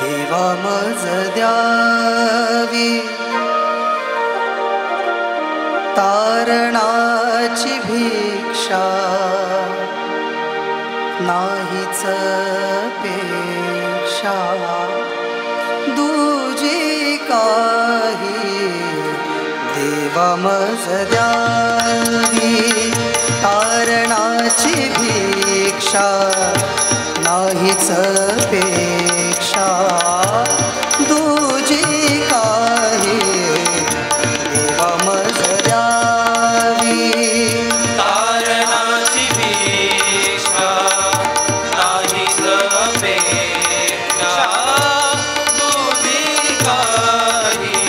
देवा मज द्यावी तारणाची भिक्षा नाहीच पेक्षा दूजी काही देवा मज द्यावी तारणाची भिक्षा नाहीच पेक्षा दूजी काही देवा मज द्यावी तारणाची भिक्षा नाहीच पेक्षा दूजी काही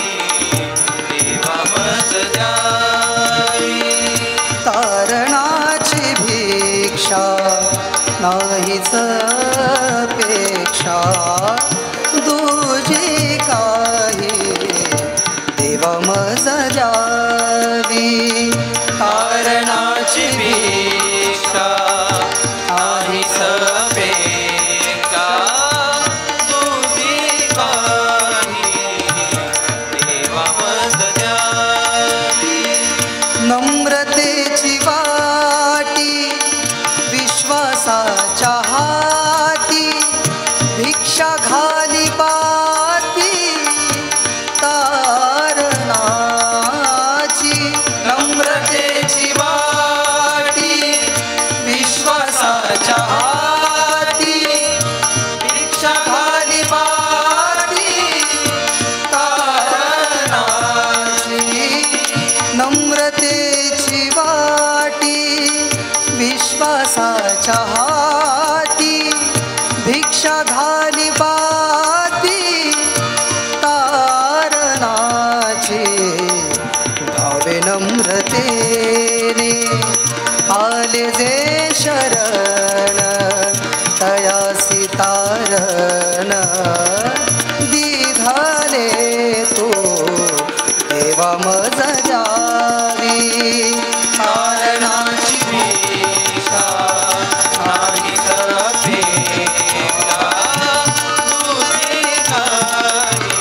देवा मज द्यावी तारणाची भिक्षा नाहीच पेक्षा दूजी काही देवा मज द्यावी तारणाची भिक्षा नाहीच पेक्षा दूजी काही देवा मज द्यावी नम्रतेची वाटी विश्वासाच्या हाती भिक्षा घाली पाती तारणाची नम्रतेची वाटी विश्वासाच्या हाती भिक्षा घाली पाती तारणाची नम्रतेची वाटी विश्वासाच्या हाती भिक्षा घाली पाती तारणाची भावे नम्रतेने आले जे शरण तयासी तारण दिधाले तो देवा मज द्यावी तारणाची भिक्षा नाहीच पेक्षा दूजी काही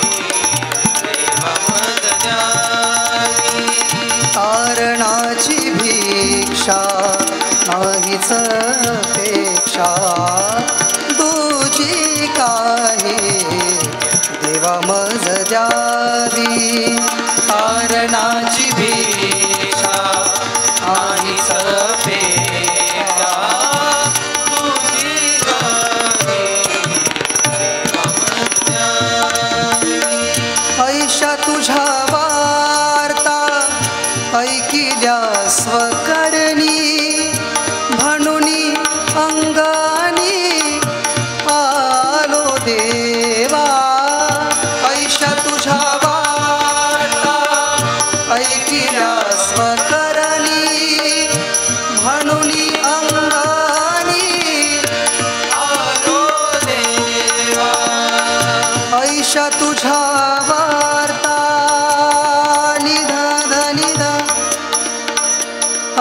देवा मज द्यावी तारणाची भिक्षा नाहीच पेक्षा दूजी काही देवा मज द्यावी तारणाची भिक्षा नाहीच पेक्षा दूजी काही देवा मज द्यावी ऐशा तुझ्या वार्ता ऐकिल्या स्वकरणी म्हणून अंगानी आलो देवा ऐशा तुझ्या वार्ता ऐकिल्या स्वकरणी म्हणून अंगानी आलो देवा ऐशा तुझ्या वार्ता निधा निधा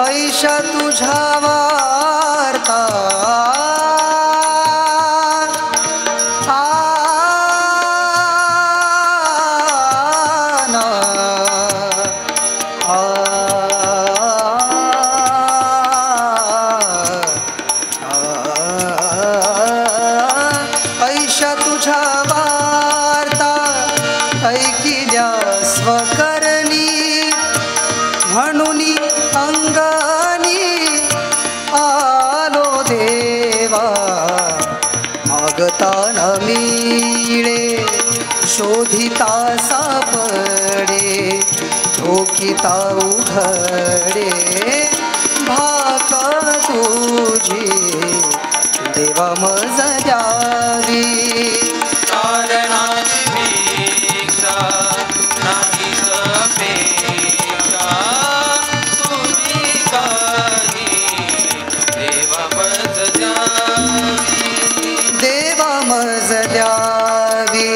ऐशा तुझ्या वार्ता ऐशा तुझ्या वार्ता ऐकिल्या स्वकरणी म्हणून अंगानी आलो देवा मागता न मिळे शोधिता सापडे ठोकिता उघडे भाक तुझी देवा मज द्यावी कारणाची भिक्षा नाही अपेक्षा तुझी काही देवा मज द्यावी देवा मज द्यावी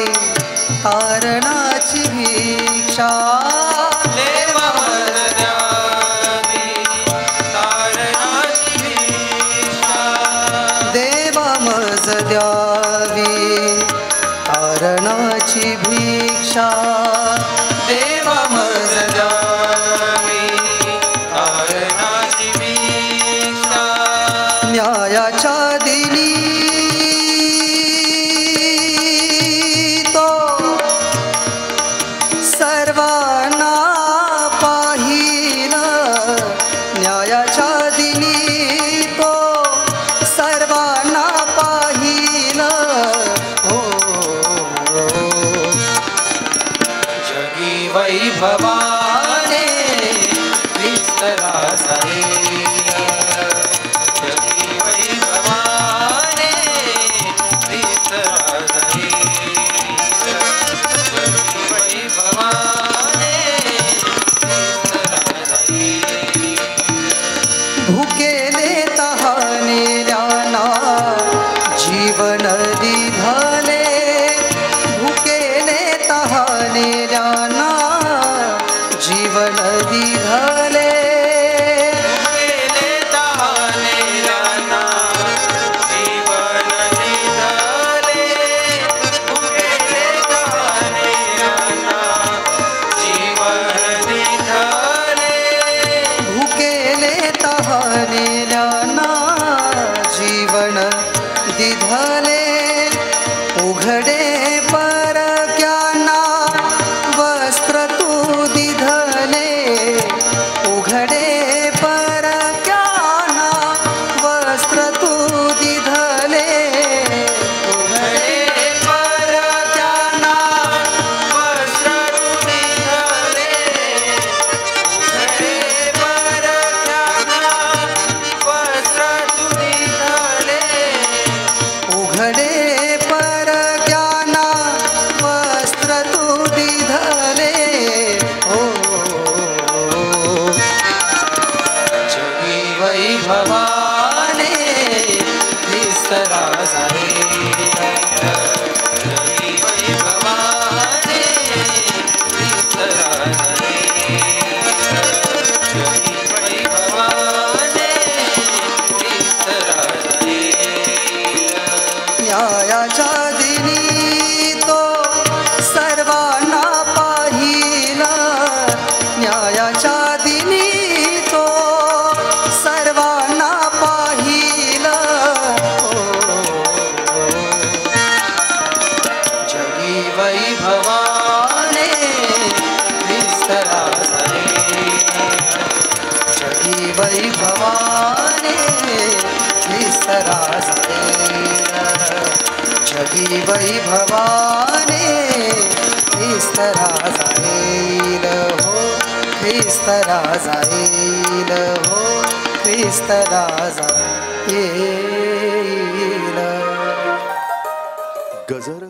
कारणाची भिक्षा देवा मज द्यावी कारणाची भिक्षा देवा मज द्यावी कारणाची भिक्षा देवा मज द्यावी कारणाची भिक्षा न्यायाच्या दिनी तो सर्वांना पाहिल न्यायाच्या दिनी तो सर्वांना पाहिल हो जगी वैभवाने विस्तरा सारे जगी वैभवाने विस्तरा सारे जगी वैभवाने विस्तरा सारे भुकेले तहानेल्याना जीवन दिधले भुकेले तहानेल्याना जीवन दिधले उभेले तहानेल्याना जीवन दिधले उभेले तहानेल्याना जीवन दिधले भुकेले तहानेल्याना जीवन दिधले उघडे परक्यांना वस्त्र तू दिधले उघडे परक्यांना वस्त्र तू दिधले उघडे परक्यांना वस्त्र दिधले उघडे परक्यांना वस्त्र दिधले उघडे परक्यांना वस्त्र तू दिधले हो जगी वैभवाने विस्तरा सारे जगी वैभवाने विस्तरा सारे जगी वैभवाने विस्तरा सारे न्यायाच्या दिनी तो सर्वांना पाहिला न्यायाच्या दिनी तो सर्वांना पाहिला हो जगी वैभवाने विस्तरा सारे जगी वैभवाने विस्तरा जाईल जगी वैभवाने विस्तरा जाईल हो विस्तरा जाईल हो विस्तरा जाईल गजर